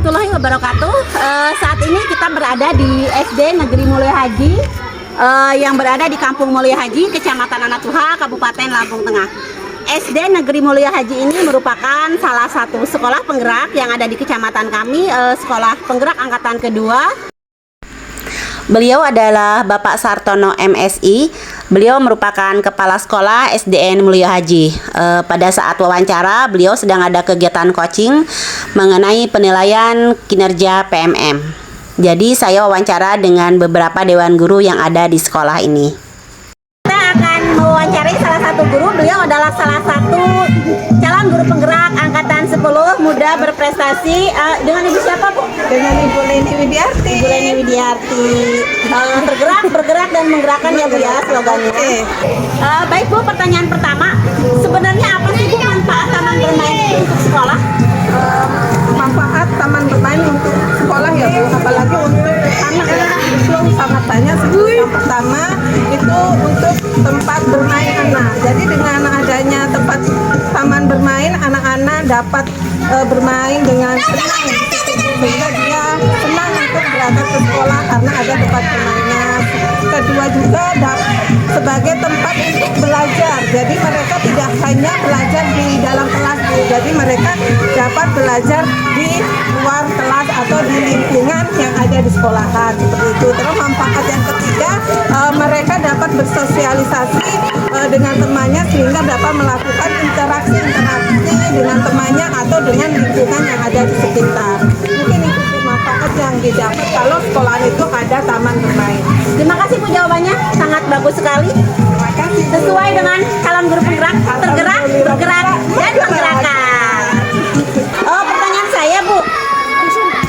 warahmatullahi wabarakatuh. Saat ini kita berada di SD Negeri Mulia Haji yang berada di Kampung Mulia Haji, Kecamatan Anatuha, Kabupaten Lampung Tengah. SD Negeri Mulia Haji ini merupakan salah satu sekolah penggerak yang ada di kecamatan kami, sekolah penggerak angkatan kedua. Beliau adalah Bapak Sartono MSI. Beliau merupakan Kepala Sekolah SDN Mulia Haji. Pada saat wawancara, beliau sedang ada kegiatan coaching mengenai penilaian kinerja PMM. Jadi saya wawancara dengan beberapa dewan guru yang ada di sekolah ini. Kita akan mewawancarai salah satu guru. Beliau adalah salah satu calon guru penggerak angkatan 10 muda berprestasi. Dengan ibu siapa, Bu? Dengan Ibu Leni Widiarti. Ibu Leni Widiarti. Bergerak dan menggerakkan ya, Bu ya, slogannya. Baik, Bu, pertanyaan pertama, sebenarnya apa sih, Bu, manfaat taman bermain itu untuk sekolah? Manfaat taman bermain untuk sekolah ya, Bu, apalagi untuk anak ya, itu sangat banyak. Yang pertama itu untuk tempat bermain anak. Jadi dengan adanya tempat taman bermain, anak-anak dapat bermain dengan senang, sehingga dia senang untuk berangkat ke sekolah karena ada tempat bermainnya. Kedua juga sebagai tempat untuk belajar. Jadi mereka tidak hanya belajar di dalam kelas, Bu. Jadi mereka dapat belajar di luar kelas atau di lingkungan yang ada di sekolahan, seperti itu. Terus manfaat yang ketiga, mereka dapat bersosialisasi dengan temannya sehingga dapat melakukan interaksi dengan temannya atau dengan lingkungan yang ada di sekitar. Mungkin itu manfaat yang didapat kalau sekolah itu ada taman bermain. Terima kasih, Bu, jawabannya sangat bagus sekali. Terima kasih. Sesuai dengan calon guru penggerak, tergerak, bergerak, dan menggerakkan. Pertanyaan saya, Bu,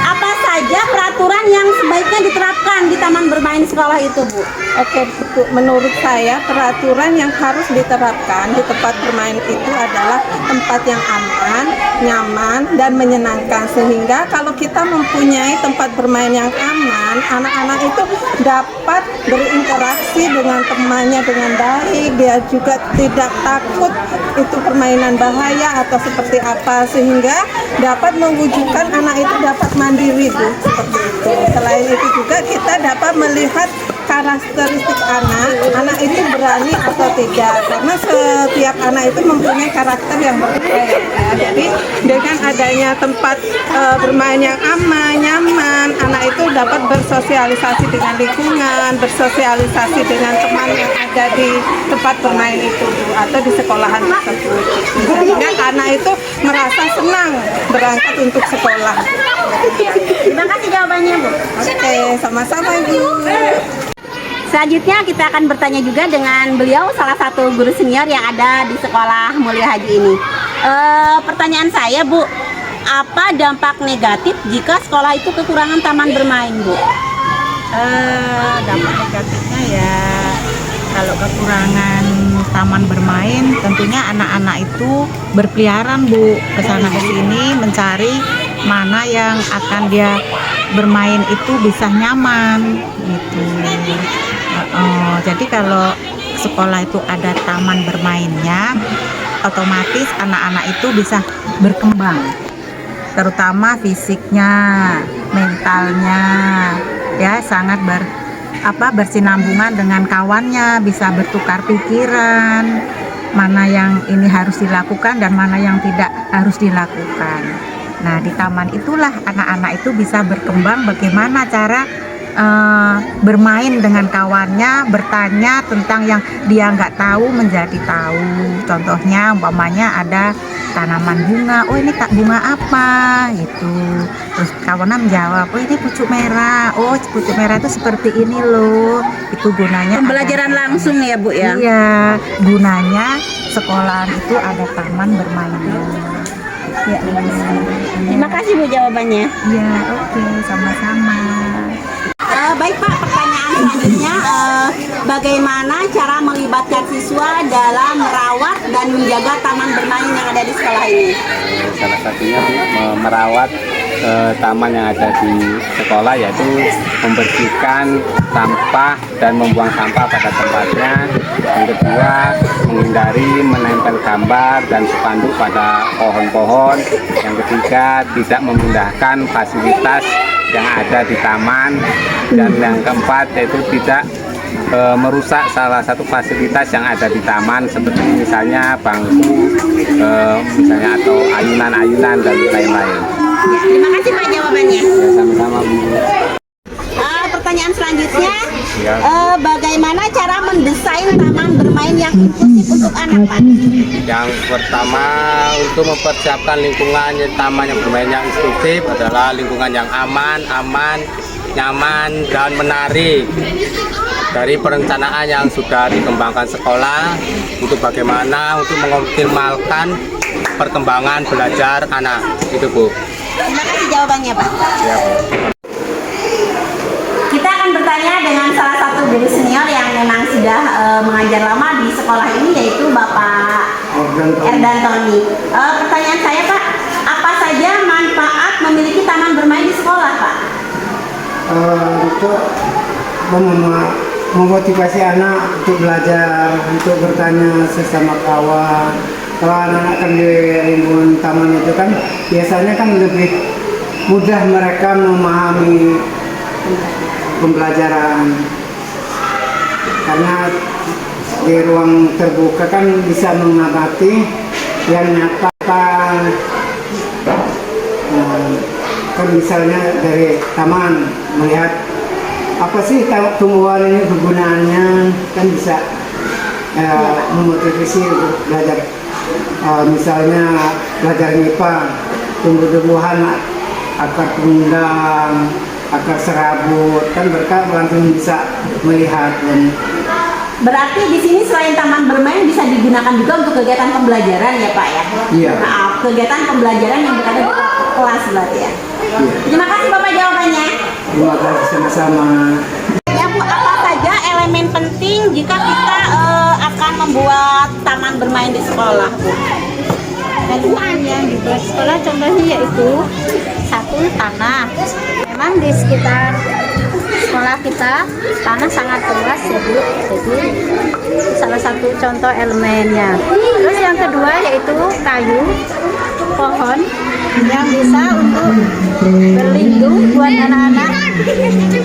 apa saja peraturan yang sebaiknya diterapkan di taman bermain sekolah itu, Bu? Oke, menurut saya peraturan yang harus diterapkan di tempat bermain itu adalah tempat yang aman, nyaman, dan menyenangkan. Sehingga kalau kita mempunyai tempat bermain yang aman, anak-anak itu dapat berinteraksi dengan temannya dengan baik. Dia juga tidak takut itu permainan bahaya atau seperti apa, sehingga dapat mewujudkan anak itu dapat mandiri, Bu, seperti itu. Selain itu juga kita dapat melihat karakteristik anak itu berani atau tidak, karena setiap anak itu mempunyai karakter yang berbeda ya. Jadi dengan adanya tempat bermain yang aman, nyaman, anak itu dapat bersosialisasi dengan lingkungan, bersosialisasi dengan teman yang ada di tempat bermain itu, Bu, atau di sekolahan tersebut. Sehingga anak itu merasa senang berangkat untuk sekolah. Terima kasih jawabannya, Bu. Oke, sama-sama, Ibu. Selanjutnya kita akan bertanya juga dengan beliau, salah satu guru senior yang ada di sekolah Mulia Haji ini. Pertanyaan saya, Bu, apa dampak negatif jika sekolah itu kekurangan taman bermain, Bu? Dampak negatifnya ya, kalau kekurangan taman bermain, tentunya anak-anak itu berkeliaran, Bu, kesana kesini mencari mana yang akan dia bermain itu bisa nyaman gitu. Jadi kalau sekolah itu ada taman bermainnya, otomatis anak-anak itu bisa berkembang, terutama fisiknya, mentalnya, ya sangat bersinambungan dengan kawannya, bisa bertukar pikiran, mana yang ini harus dilakukan dan mana yang tidak harus dilakukan. Nah, di taman itulah anak-anak itu bisa berkembang bagaimana cara bermain dengan kawannya, bertanya tentang yang dia nggak tahu menjadi tahu. Contohnya umpamanya ada tanaman bunga, oh ini bunga apa gitu, terus kawannya menjawab, oh ini pucuk merah, oh pucuk merah itu seperti ini loh. Itu gunanya Pembelajaran langsung ya, Bu, ya? Iya, gunanya sekolah itu ada taman bermainnya. Ya, terima kasih, Bu, jawabannya. Iya, oke, sama-sama. Baik Pak, pertanyaan selanjutnya, bagaimana cara melibatkan siswa dalam merawat dan menjaga taman bermain yang ada di sekolah ini? Salah satunya merawat taman yang ada di sekolah, yaitu membersihkan sampah dan membuang sampah pada tempatnya. Yang kedua, menghindari menempel gambar dan spanduk pada pohon-pohon. Yang ketiga, tidak memindahkan fasilitas yang ada di taman. Dan yang keempat, yaitu tidak merusak salah satu fasilitas yang ada di taman, seperti misalnya bangku, misalnya atau ayunan-ayunan dan lain-lain. Ya, terima kasih Pak jawabannya. Ya, sama-sama Bu. Pertanyaan selanjutnya, Ya. bagaimana cara mendesain taman bermain yang inklusif untuk anak Pak? Yang pertama, untuk mempersiapkan lingkungan taman yang bermain yang inklusif adalah lingkungan yang aman, nyaman, dan menarik. Dari perencanaan yang sudah dikembangkan sekolah untuk bagaimana untuk mengoptimalkan perkembangan belajar anak, itu Bu. Terima kasih jawabannya Pak. Ya, Bu. Kita akan bertanya dengan salah satu guru senior yang memang sudah mengajar lama di sekolah ini, yaitu Bapak Erdan Tony. Pertanyaan saya Pak, apa saja manfaat memiliki taman bermain di sekolah Pak? Untuk memotivasi anak untuk belajar, untuk bertanya sesama kawan. Kalau anak-anak kan di lingkungan taman itu kan biasanya kan lebih mudah mereka memahami pembelajaran, karena di ruang terbuka kan bisa mengamati yang nyata kan misalnya dari taman melihat apa sih tumbuhan ini kegunaannya, kan bisa memotivasi untuk belajar. Misalnya belajar MIPA, tumbuh-tumbuhan, akar tunggang, akar serabut, kan mereka langsung bisa melihat. Dan Berarti di sini selain taman bermain bisa digunakan juga untuk kegiatan pembelajaran ya Pak ya? Iya. Nah, kegiatan pembelajaran yang berada di kelas berarti ya? Iya. Terima kasih Bapak jawabannya. terima kasih sama-sama. Ya Bu, apa saja elemen penting jika kita akan membuat taman bermain di sekolah Bu? Elemen yang dibuat sekolah contohnya yaitu satu, tanah. Memang di sekitar sekolah kita tanah sangat luas ya Bu, jadi salah satu contoh elemennya. Terus yang kedua yaitu kayu, pohon yang bisa untuk berlindung buat anak-anak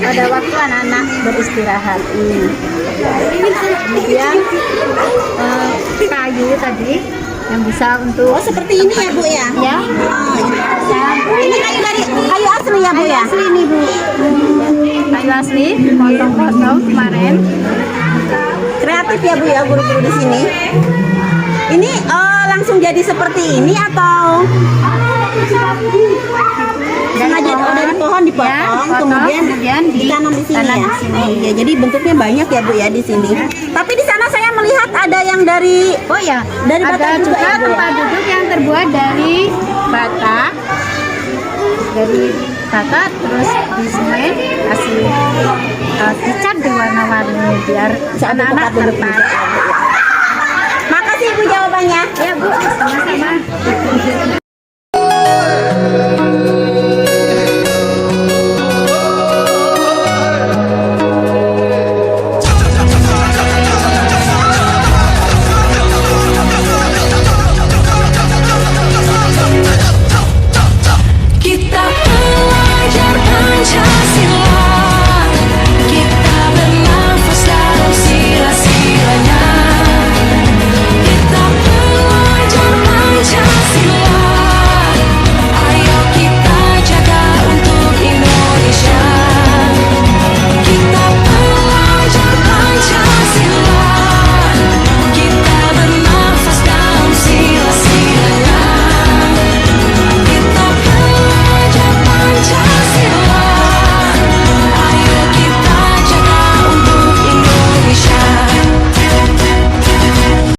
pada waktu anak-anak beristirahat. Kemudian kayu tadi yang bisa untuk Seperti ini ya Bu ya? ya. Ini kayu asli ya Bu ya? Asli ini Bu, kayu asli, potong-potong kemarin. Kreatif ya Bu ya guru-guru di sini. Ini langsung jadi seperti ini atau sengaja dari pohon dipotong, Ya, dipotong, kemudian ditanam di sini ditanam ya? di sini. Oh iya, jadi bentuknya banyak ya Bu ya di sini. Tapi di sana saya melihat ada yang dari Oh ya, Dari bata ada juga juga ya, Bu, ya? tempat duduk yang terbuat dari bata, terus di semen kasih dicat diwarna-warni biar Sambil anak-anak tempat duduk tertarik. juga ya, Bu ya. Makasih Bu jawabannya. Ya Bu, sama-sama.